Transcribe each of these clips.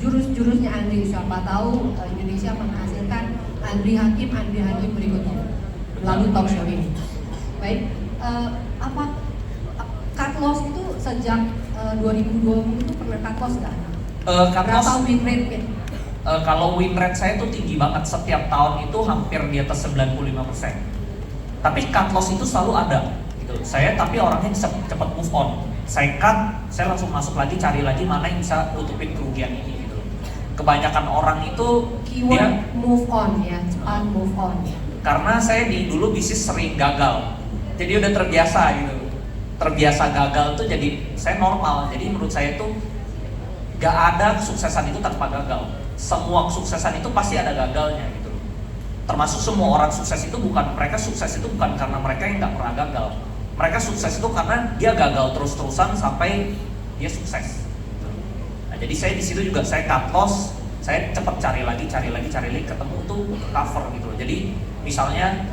jurus-jurusnya Andri. Siapa tahu Indonesia menghasilkan Andri Hakim berikutnya melalui talk show ini. Baik, apa cut loss itu sejak 2020 itu pernah cut loss nggak? Berapa win rate? Kalau win rate saya tuh tinggi banget, setiap tahun itu hampir di atas 95%. Tapi cut loss itu selalu ada gitu. Saya tapi orangnya bisa cepat move on. Saya cut, saya langsung masuk lagi, cari lagi mana yang bisa nutupin kerugian ini gitu. Kebanyakan orang itu keyword dia move on ya, cepat move on. Karena saya dulu bisnis sering gagal. Jadi udah terbiasa gitu. Terbiasa gagal tuh jadi saya normal. Jadi menurut saya tuh gak ada kesuksesan itu tanpa gagal. Semua kesuksesan itu pasti ada gagalnya gitu. Termasuk semua orang sukses itu mereka sukses itu bukan karena mereka yang nggak pernah gagal. Mereka sukses itu karena dia gagal terus-terusan sampai dia sukses. Nah, jadi saya di situ juga saya cut loss, saya cepat cari lagi, ketemu tuh cover gitu. Jadi misalnya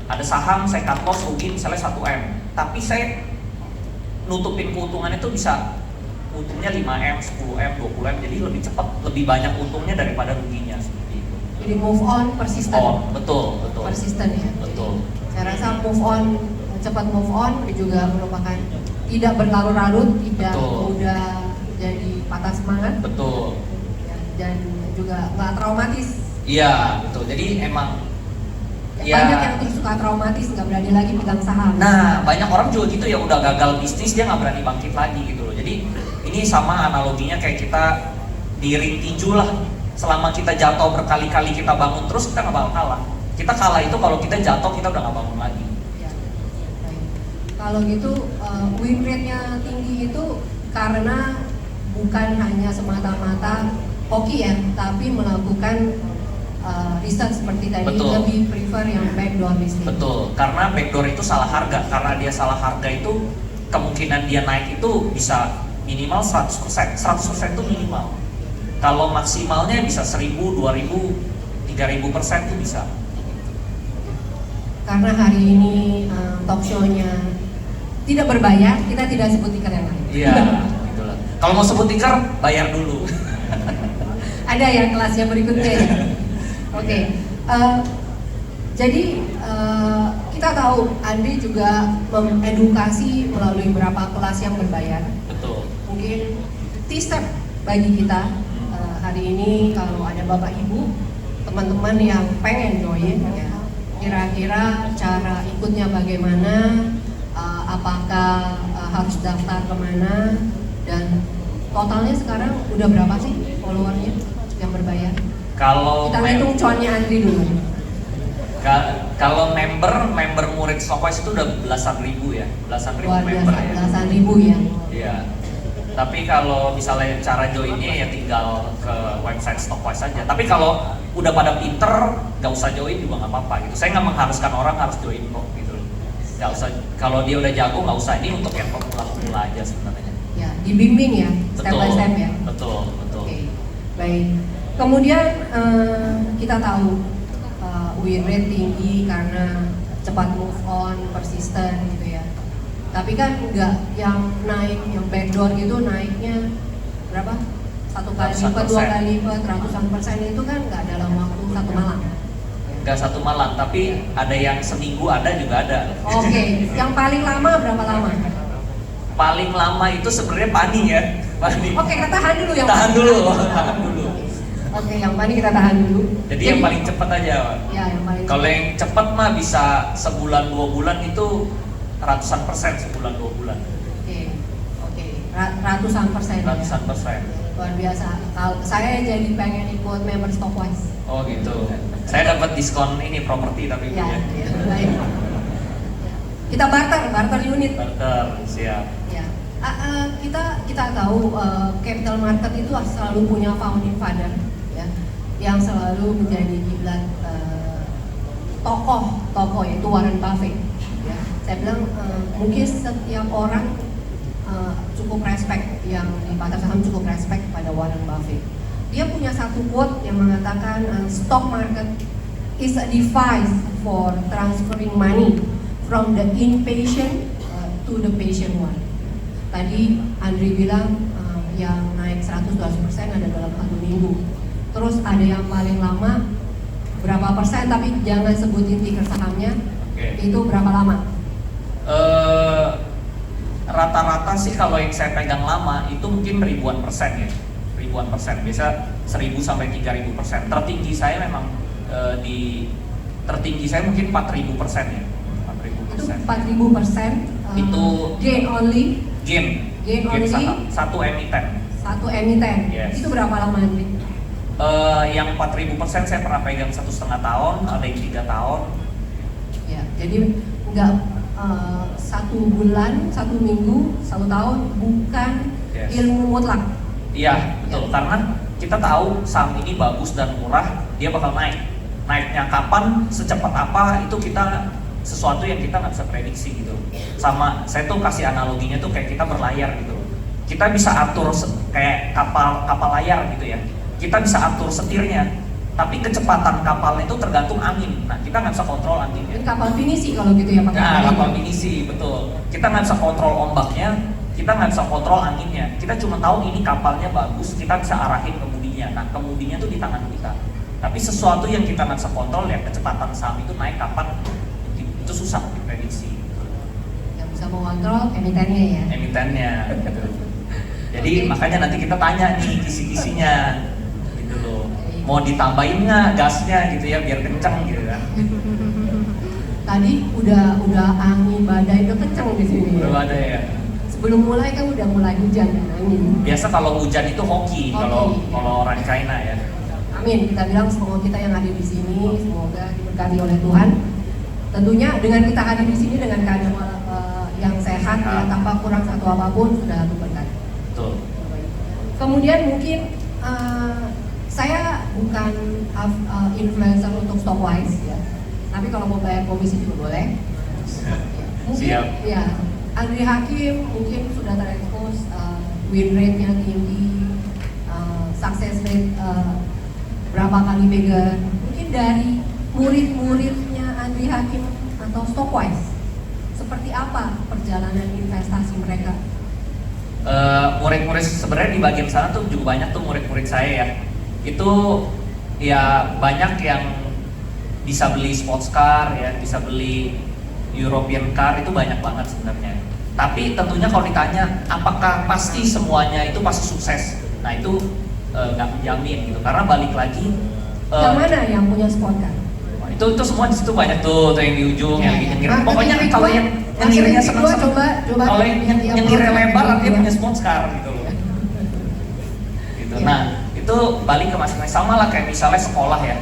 ada saham saya cut loss rugi misalnya 1M, tapi saya nutupin keuntungannya itu bisa untungnya 5M, 10M, 20M, jadi lebih cepat, lebih banyak untungnya daripada ruginya seperti itu. Jadi move on, persisten. Betul. Persisten ya. Betul. Jadi, saya rasa cepat move on juga merupakan tidak berlarut-larut, tidak mudah jadi patah semangat. Betul. Ya, dan juga nggak traumatis. Iya, betul. Jadi emang banyak yang suka traumatis, nggak berani lagi pegang saham. Nah, banyak orang juga gitu ya, udah gagal bisnis dia nggak berani bangkit lagi gitu loh. Jadi ini sama analoginya kayak kita di ring tinju lah. Selama kita jatuh berkali-kali kita bangun terus, kita nggak bakal kalah. Kita kalah itu kalau kita jatuh kita udah nggak bangun lagi. Ya. Kalau gitu win rate-nya tinggi itu karena bukan hanya semata-mata hoki ya, tapi melakukan riset seperti tadi. Betul. Lebih prefer yang backdoor listing. Betul, karena backdoor itu salah harga. Karena dia salah harga itu kemungkinan dia naik itu bisa minimal 100%. 100% itu minimal. Kalau maksimalnya bisa 1000, 2000, 3000% itu bisa. Karena hari ini talk show-nya tidak berbayar, kita tidak sebut ticker yang lain. Iya, gitulah. Kalau mau sebut ticker, bayar dulu. Ada ya kelasnya berikutnya ya. Oke. Jadi kita tahu Andri juga mengedukasi melalui beberapa kelas yang berbayar. Betul. Mungkin teaser bagi kita hari ini kalau ada bapak ibu, teman-teman yang pengen join ya, kira-kira cara ikutnya bagaimana, apakah harus daftar kemana, dan totalnya sekarang udah berapa sih followernya yang berbayar? Kalau kita hitung cuannya Andri dulu. Kalau member murid Stockwise itu udah belasan ribu ya, belasan ribu member ya. Belasan ribu ya. Iya. Tapi kalau misalnya cara joinnya ya tinggal ke website Stockwise saja. Tapi kalau udah pada pinter, nggak usah join juga nggak apa-apa gitu. Saya nggak mengharuskan orang harus join kok gitu. Nggak usah. Kalau dia udah jago nggak usah. Ini untuk yang pemula-pemula aja sebenarnya. Ya, dibimbing ya, step by step ya. Betul. Oke, baik. Kemudian kita tahu win rate tinggi karena cepat move on, persisten gitu ya. Tapi kan enggak yang naik, yang backdoor gitu naiknya berapa? 1 kali lipat, 2 kali lipat, ratusan persen itu kan enggak dalam waktu 1 malam. Enggak 1 malam, tapi ada yang seminggu ada juga ada. Oke, yang paling lama berapa lama? Paling lama itu sebenarnya Pani ya. Pani. Oke, kita tahan dulu yang tahan dulu. Oke, yang paling kita tahan dulu. Jadi yang paling cepat aja. Ya, yang paling. Kalau yang cepat mah bisa sebulan 2 bulan itu ratusan persen sebulan 2 bulan. Oke. Ratusan persen. Ratusan persen. Luar biasa. Kalau saya jadi pengen ikut member Stockwise. Oh gitu. Saya dapat diskon ini properti tapi ya. Baik. Kita barter unit. Barter, siap. Ya. Kita tahu capital market itu selalu punya founding father ya, yang selalu menjadi kiblat tokoh yaitu Warren Buffett. Ya. Saya bilang mungkin setiap orang cukup respect, yang di pasar saham cukup respect pada Warren Buffett. Dia punya satu quote yang mengatakan stock market is a device for transferring money from the impatient to the patient one. Tadi Andri bilang yang naik 100-200% ada dalam 1 minggu. Terus ada yang paling lama berapa persen, tapi jangan sebutin ticker sahamnya. Itu berapa lama? Rata-rata sih kalau yang saya pegang lama itu mungkin ribuan persen ya, ribuan persen, biasa 1000 sampai 3000%. Tertinggi saya memang tertinggi saya mungkin 4000% ya, 4000%. Itu 4000%. Itu gain only. Gain only. Satu emiten. Satu emiten. Yes. Itu berapa lama nanti? Yang 4000% saya pernah pegang 1,5 tahun, ada yang 3 tahun. Ya, jadi nggak 1 bulan, 1 minggu, 1 tahun, bukan Yes. ilmu mutlak. Iya, betul. Karena kita tahu saham ini bagus dan murah, dia bakal naik. Naiknya kapan, secepat apa, itu kita sesuatu yang kita nggak bisa prediksi gitu. Sama, saya tuh kasih analoginya tuh kayak kita berlayar gitu. Kita bisa atur kayak kapal layar gitu ya. Kita bisa atur setirnya, tapi kecepatan kapalnya itu tergantung angin. Nah, kita nggak bisa kontrol anginnya. Ini kapal pinisi kalau gitu ya Pak. Nah, kapal pinisi, betul. Kita nggak bisa kontrol ombaknya, kita nggak bisa kontrol anginnya. Kita cuma tahu ini kapalnya bagus, kita bisa arahin kemudinya. Nah, kemudinya tuh di tangan kita. Tapi sesuatu yang kita nggak bisa kontrol ya, kecepatan saham itu naik kapan, itu susah diprediksi. Yang bisa mengontrol emitennya ya. Emitennya, gitu. Jadi makanya nanti kita tanya nih kisi-kisinya, gitu loh. Mau ditambahin nggak gasnya gitu ya, biar kencang gitu kan. Tadi udah angin badai udah kencang di sini. Belum ada ya. Sebelum mulai kan udah mulai hujan dan angin. Biasa kalau hujan itu hoki, kalau orang China ya. Amin. Kita bilang semua kita yang ada di sini semoga diberkati oleh Tuhan. Tentunya dengan kita hadir di sini dengan keadaan yang sehat ya, tanpa kurang satu apapun sudah berkat. Betul. Kemudian mungkin saya bukan influencer untuk Stockwise ya, tapi kalau mau bayar komisi juga boleh. Mungkin Siap. ya, Andri Hakim mungkin sudah terekspos win rate-nya tinggi, success rate berapa kali bigger. Mungkin dari murid-muridnya Andri Hakim atau Stockwise, seperti apa perjalanan investasi mereka? Murid-murid sebenarnya di bagian sana tuh juga banyak tuh murid-murid saya ya. Itu ya banyak yang bisa beli sports car ya, bisa beli European car, itu banyak banget sebenarnya. Tapi tentunya kalau ditanya apakah pasti semuanya itu pasti sukses, nah itu nggak menjamin gitu. Karena balik lagi yang mana yang punya sport car? itu semua di situ banyak tuh yang di ujung yang nyengir. Pokoknya Pacific kalau Gua- yang nyengirnya Pacific Gua senang-senang, coba kalau yang nyengirnya lebar artinya punya sports car gitu loh. Gitu. Iya. Nah, itu balik ke masing-masing, sama lah kayak misalnya sekolah ya.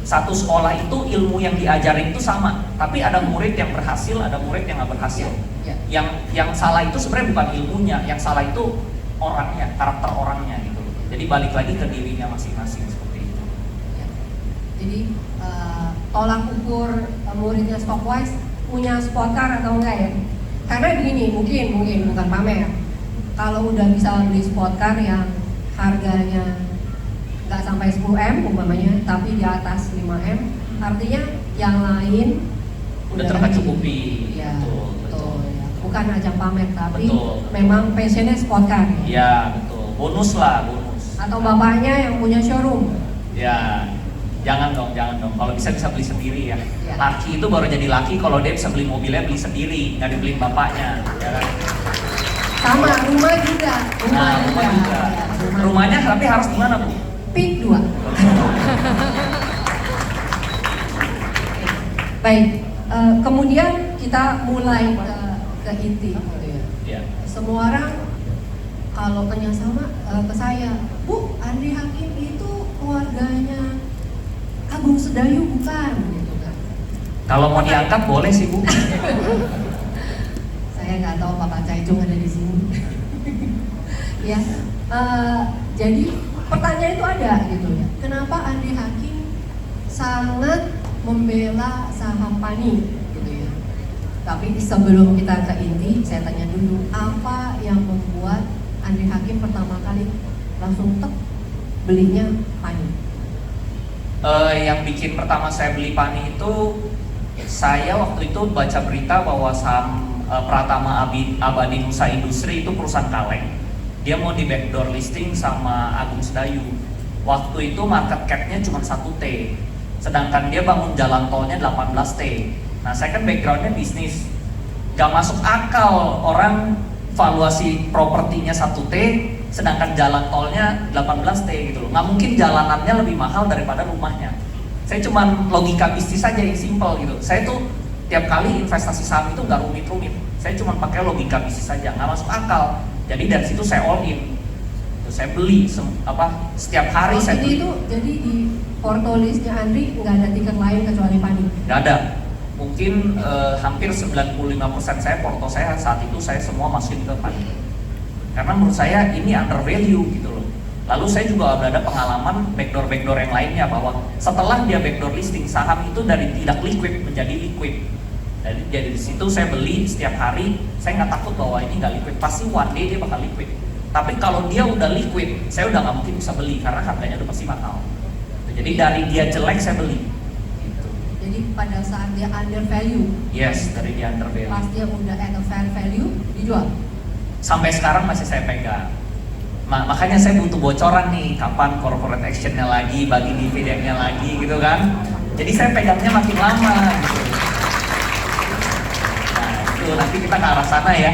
Satu sekolah itu ilmu yang diajarin itu sama, tapi ada murid yang berhasil, ada murid yang nggak berhasil. Ya. Yang salah itu sebenarnya bukan ilmunya, yang salah itu orangnya, karakter orangnya gitu. Jadi balik lagi ke dirinya masing-masing seperti itu. Ya. Jadi tolak ukur muridnya Stockwise punya sport car atau enggak ya? Karena begini, mungkin bukan pamer. Kalau udah bisa beli sport car yang harganya nggak sampai 10M umpamanya, tapi di atas 5M, artinya yang lain Udah tercukupi. Ya, Betul. ya. Bukan ajang pamer, tapi Betul. memang passionnya sport car. Ya, betul. Bonus lah, bonus. Atau bapaknya yang punya showroom. Ya, jangan dong. Kalau bisa beli sendiri ya. Ya. Laki itu baru jadi laki kalau dia bisa beli mobilnya beli sendiri, nggak dibeliin bapaknya. Ya kan? Sama rumah juga. Nah, rumah juga. Ya, rumah. Rumahnya tapi harus di mana, Bu? Pik 2. Baik, kemudian kita mulai ke inti gitu ya. Ya. Semua orang kalau tanya sama ke saya, Bu, Andri Hakim itu keluarganya Agung Sedayu bukan? Gitu kan. Kalau mau diangkat boleh sih, Bu. Saya nggak tahu Pak Caicung ada di sini. Ya, jadi pertanyaan itu ada gitu ya. Kenapa Andri Hakim sangat membela saham PANI gitu ya? Tapi sebelum kita ke inti, saya tanya dulu apa yang membuat Andri Hakim pertama kali langsung belinya PANI? Yang bikin pertama saya beli PANI itu, saya waktu itu baca berita bahwa saham Pratama Abadi Nusa Industri itu perusahaan kaleng. Dia mau di backdoor listing sama Agung Sedayu. Waktu itu market cap-nya cuma 1T, sedangkan dia bangun jalan tolnya 18T. Nah saya kan background-nya bisnis, gak masuk akal orang valuasi propertinya 1T, sedangkan jalan tolnya 18T gitu loh. Nggak mungkin jalanannya lebih mahal daripada rumahnya. Saya cuman logika bisnis saja yang simple gitu. Saya tuh tiap kali investasi saham itu nggak rumit-rumit. Saya cuma pakai logika bisnis saja, nggak masuk akal. Jadi dari situ saya all in. Saya beli setiap hari saya beli. Jadi di portolisnya Andri nggak ada tiket lain kecuali Pani? Nggak ada. Mungkin hampir 95% saya porto saya saat itu saya semua masukin ke Pani. Karena menurut saya ini under value gitu loh. Lalu saya juga ada pengalaman backdoor yang lainnya bahwa setelah dia backdoor listing saham itu dari tidak liquid menjadi liquid. Jadi dari situ saya beli setiap hari, saya nggak takut bahwa ini nggak liquid, pasti one day dia bakal liquid. Tapi kalau dia udah liquid, saya udah nggak mungkin bisa beli karena harganya udah pasti mahal. Jadi dari dia jelek saya beli. Gitu. Jadi pada saat dia under value, yes, dari dia under value. pas dia udah at a fair value, dijual. Sampai sekarang masih saya pegang. Makanya saya butuh bocoran nih, kapan corporate actionnya lagi, bagi dividennya lagi gitu kan. Jadi saya pegangnya makin lama gitu. Nah itu nanti kita ke arah sana ya,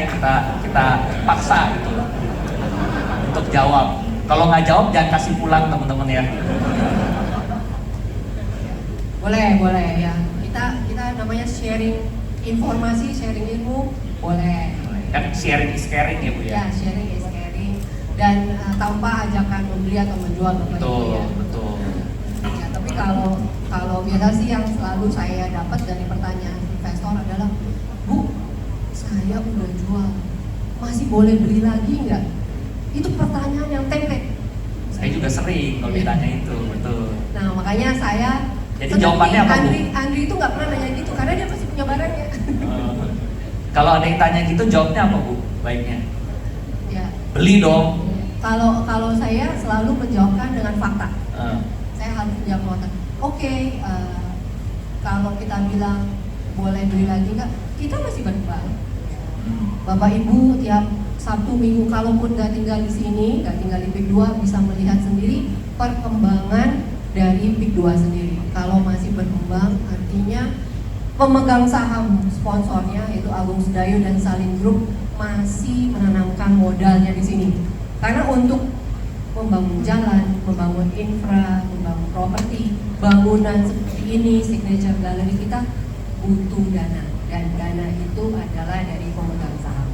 kita paksa gitu untuk jawab. Kalau nggak jawab jangan kasih pulang teman-teman ya. Boleh ya. Kita namanya sharing informasi, sharing ilmu, boleh. Kan sharing is caring ya Bu ya. Ya, sharing is caring. Dan tanpa ajakan membeli atau menjual Bapak Ibu ya. Betul. Ya, tapi kalau biasa sih yang selalu saya dapat dari pertanyaan investor adalah, Bu, saya udah jual, masih boleh beli lagi nggak? Itu pertanyaan yang template. Saya juga sering kalau ditanya itu, betul. Nah makanya saya jadi jawabannya apa Bu? Andri itu nggak pernah nanya gitu karena dia pasti punya barangnya. Kalau ada yang tanya gitu jawabnya apa Bu? Baiknya? Ya. Beli dong. Kalau saya selalu menjawabkan dengan fakta. Saya harus menjawab fakta. Oke, kalau kita bilang boleh beli lagi nggak? Kita masih berkembang. Bapak Ibu tiap Sabtu Minggu kalaupun nggak tinggal di sini, nggak tinggal di PIK 2 bisa melihat sendiri perkembangan dari PIK 2 sendiri. Kalau masih berkembang artinya pemegang saham sponsornya yaitu Agung Sedayu dan Salim Group masih menanamkan modalnya di sini. Karena untuk membangun jalan, membangun infra, membangun properti, bangunan seperti ini, signature gallery kita butuh dana, dan dana itu adalah dari pemegang saham.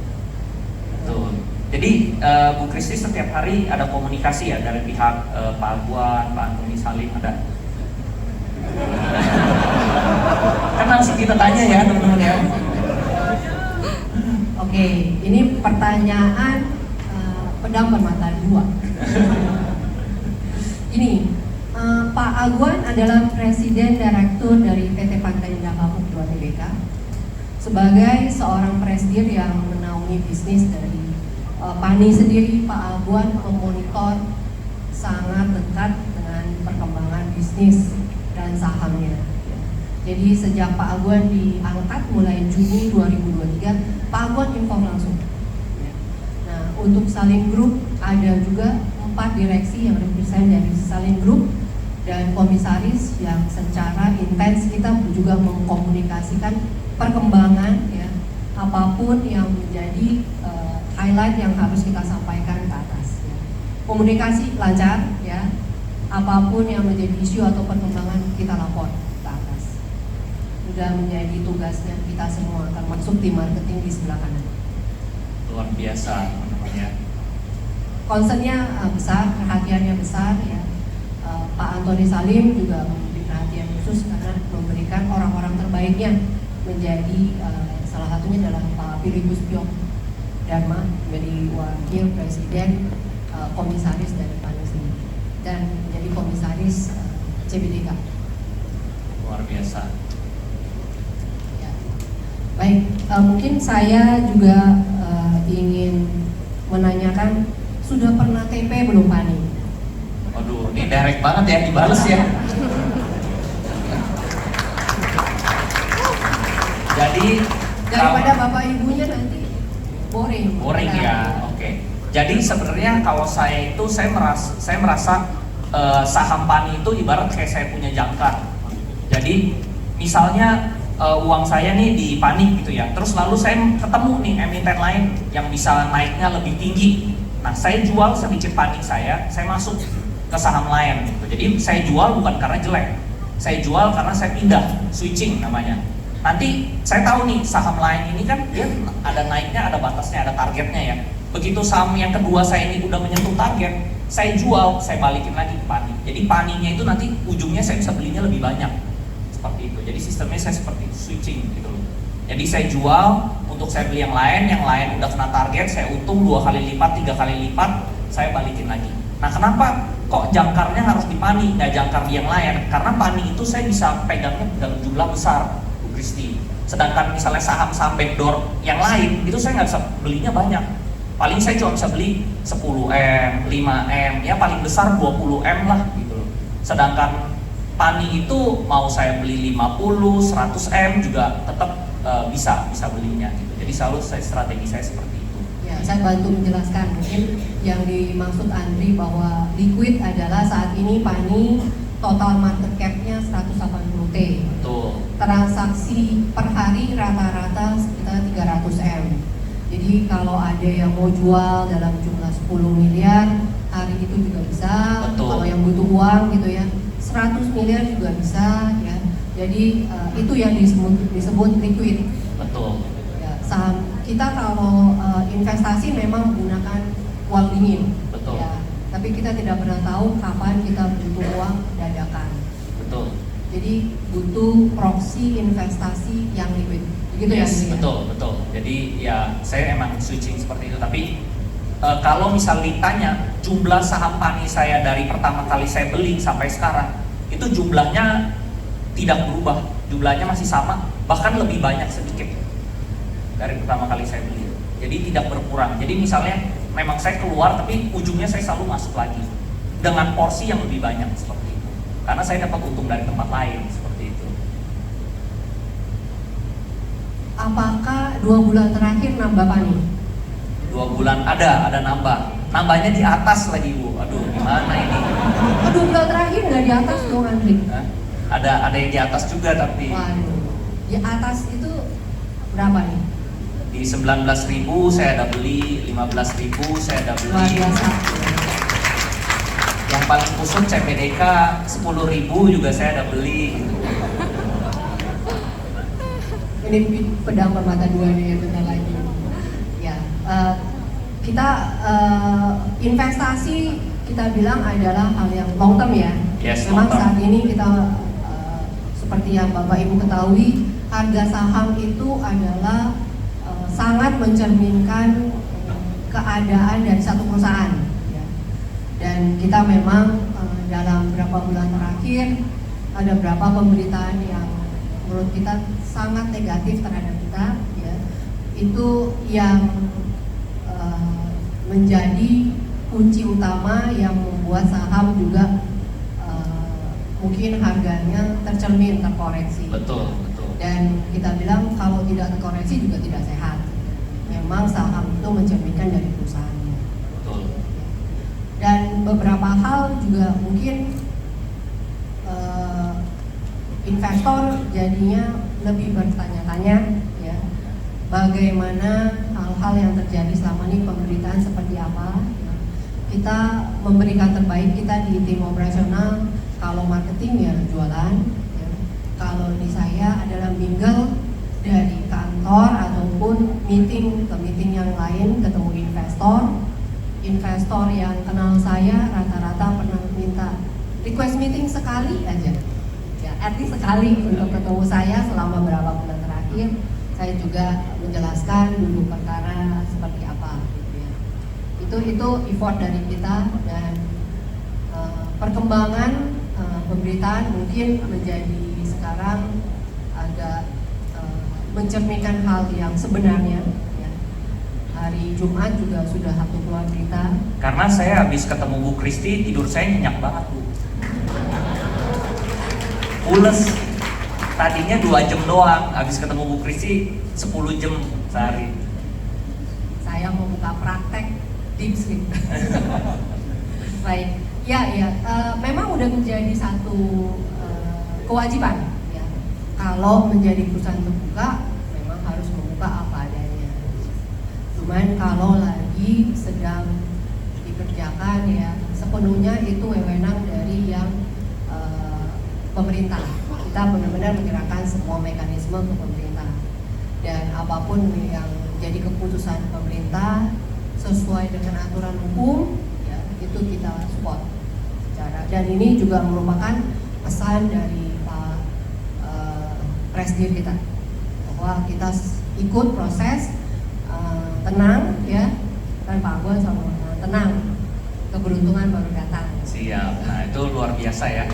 Betul. Jadi Bu Kristi setiap hari ada komunikasi ya dari pihak Pak Aguan, Pak Antoni Salim ada. Kan langsung kita tanya ya teman-teman ya. Oke, ini pertanyaan pedang bermata dua. Ini Pak Aguan adalah Presiden Direktur dari PT Pantai Indah Kapuk 2 Tbk. Sebagai seorang presiden yang menaungi bisnis dari Pani sendiri, Pak Aguan memonitor sangat dekat dengan perkembangan bisnis dan sahamnya. Jadi sejak Pak Aguan diangkat mulai Juni 2023, Pak Aguan inform langsung. Nah, untuk Salim Group ada juga 4 direksi yang represent dari Salim Group dan komisaris yang secara intens kita juga mengkomunikasikan perkembangan ya, apapun yang menjadi highlight yang harus kita sampaikan ke atas ya. Komunikasi lancar ya, apapun yang menjadi isu atau perkembangan kita lapor ke atas. Sudah menjadi tugasnya kita semua, termasuk tim marketing di sebelah kanan. Luar biasa teman-teman ya. Concernnya besar, perhatiannya besar ya. Pak Antoni Salim juga memberi perhatian khusus karena memberikan orang-orang terbaiknya menjadi salah satunya adalah Pak Philippus Piong Dharma menjadi wakil presiden komisaris dari Panisi dan menjadi komisaris CBDK. Luar biasa. Ya. Baik, mungkin saya juga ingin menanyakan sudah pernah TP belum Pani? Waduh, ini direct banget ya, dibales ya. Jadi daripada bapak ibunya nanti boring. ya, oke. Jadi sebenarnya kalau saya itu saya merasa saham PANI itu ibarat kayak saya punya jangkar. Jadi misalnya uang saya nih di PANI gitu ya, terus lalu saya ketemu nih emiten lain yang bisa naiknya lebih tinggi. Nah, saya jual sedikit PANI saya masuk ke saham lain gitu. Jadi saya jual bukan karena jelek, saya jual karena saya pindah, switching namanya. Nanti saya tahu nih saham lain ini kan dia ada naiknya, ada batasnya, ada targetnya ya. Begitu saham yang kedua saya ini udah menyentuh target, saya jual, saya balikin lagi ke PANI. Jadi PANI-nya itu nanti ujungnya saya bisa belinya lebih banyak. Seperti itu. Jadi sistemnya saya seperti itu, switching gitu loh. Jadi saya jual untuk saya beli yang lain udah kena target, saya untung 2 kali lipat, 3 kali lipat, saya balikin lagi. Nah, kenapa kok jangkarnya harus di PANI, nggak jangkar di yang lain? Karena PANI itu saya bisa pegangnya dalam jumlah besar, Bu Kristi. Sedangkan misalnya saham-saham backdoor yang lain, itu saya nggak bisa belinya banyak. Paling saya cuma bisa beli 10M, 5M, ya paling besar 20M lah gitu loh. Sedangkan PANI itu mau saya beli 50, 100M juga tetap bisa belinya gitu. Jadi selalu strategi saya seperti itu. Ya, saya bantu menjelaskan. Mungkin yang dimaksud Andri bahwa liquid adalah saat ini PANI total market cap-nya 180T. Betul. Transaksi per hari rata-rata sekitar 300M. Jadi kalau ada yang mau jual dalam jumlah 10 miliar, hari itu juga bisa. Betul. Kalau yang butuh uang gitu ya, 100 miliar juga bisa ya. Jadi itu yang disebut liquid. Betul. Ya, saham kita kalau investasi memang menggunakan uang dingin. Betul. Ya, tapi kita tidak pernah tahu kapan kita butuh uang dadakan. Betul. Jadi butuh proxy investasi yang liquid. Begitu Yes, ya? betul. Jadi ya saya emang switching seperti itu. Tapi kalau misal ditanya jumlah saham PANI saya dari pertama kali saya beli sampai sekarang, itu jumlahnya tidak berubah, jumlahnya masih sama, bahkan lebih banyak sedikit dari pertama kali saya beli. Jadi tidak berkurang. Jadi misalnya memang saya keluar, tapi ujungnya saya selalu masuk lagi dengan porsi yang lebih banyak seperti itu. Karena saya dapat untung dari tempat lain seperti itu. Apakah 2 bulan terakhir nambah PANI? 2 bulan ada nambah. Nambahnya di atas lagi, Bu. Aduh, gimana ini? 2 bulan terakhir nggak di atas dong, Andri? Hah? Ada yang di atas juga tapi Waduh, di atas itu berapa nih? di 19.000 saya ada beli, 15.000 saya ada Luar beli. biasa. Yang paling kusut CPDK 10.000 juga saya ada beli. Ini pedang bermata dua nih ya, bentar lagi. Ya, kita investasi kita bilang adalah hal yang long term ya. Yes, Memang long term. saat ini kita seperti yang Bapak Ibu ketahui, harga saham itu adalah sangat mencerminkan keadaan dari satu perusahaan. Ya. Dan kita memang dalam beberapa bulan terakhir ada beberapa pemberitaan yang menurut kita sangat negatif terhadap kita. Ya. Itu yang menjadi kunci utama yang membuat saham juga mungkin harganya terkoreksi. Betul. Dan kita bilang kalau tidak terkoreksi juga tidak sehat. Memang saham itu mencerminkan dari perusahaannya. Betul. Dan beberapa hal juga mungkin investor jadinya lebih bertanya-tanya ya, bagaimana hal-hal yang terjadi selama ini, pemberitaan seperti apa. Kita memberikan terbaik kita di tim operasional. Kalau marketing ya jualan ya. Kalau di saya adalah mingle dari kantor ataupun meeting ke meeting yang lain, ketemu investor yang kenal saya rata-rata pernah minta request meeting sekali aja ya, at least sekali untuk ketemu saya selama beberapa bulan terakhir. Saya juga menjelaskan dulu perkara seperti apa gitu ya. Itu effort dari kita. Dan perkembangan pemberitaan mungkin menjadi sekarang agak mencerminkan hal yang sebenarnya ya. Hari Jumat juga sudah satu keluar berita. Karena saya habis ketemu Bu Kristi, tidur saya nyenyak banget, Bu. Pules. Tadinya 2 jam doang, habis ketemu Bu Kristi 10 jam sehari. Saya mau buka praktek deep sleep. Baik, ya, memang udah menjadi satu kewajiban ya. Kalau menjadi perusahaan terbuka, memang harus membuka apa adanya. Cuman kalau lagi sedang dikerjakan ya, sepenuhnya itu wewenang dari yang pemerintah. Kita benar-benar menyerahkan semua mekanisme ke pemerintah. Dan apapun yang jadi keputusan pemerintah sesuai dengan aturan hukum, ya itu kita support. Dan ini juga merupakan pesan dari Pak Presdir kita bahwa kita ikut proses tenang ya, dan Pak Agwan sama tenang, keberuntungan baru datang. Siap. Nah itu luar biasa ya.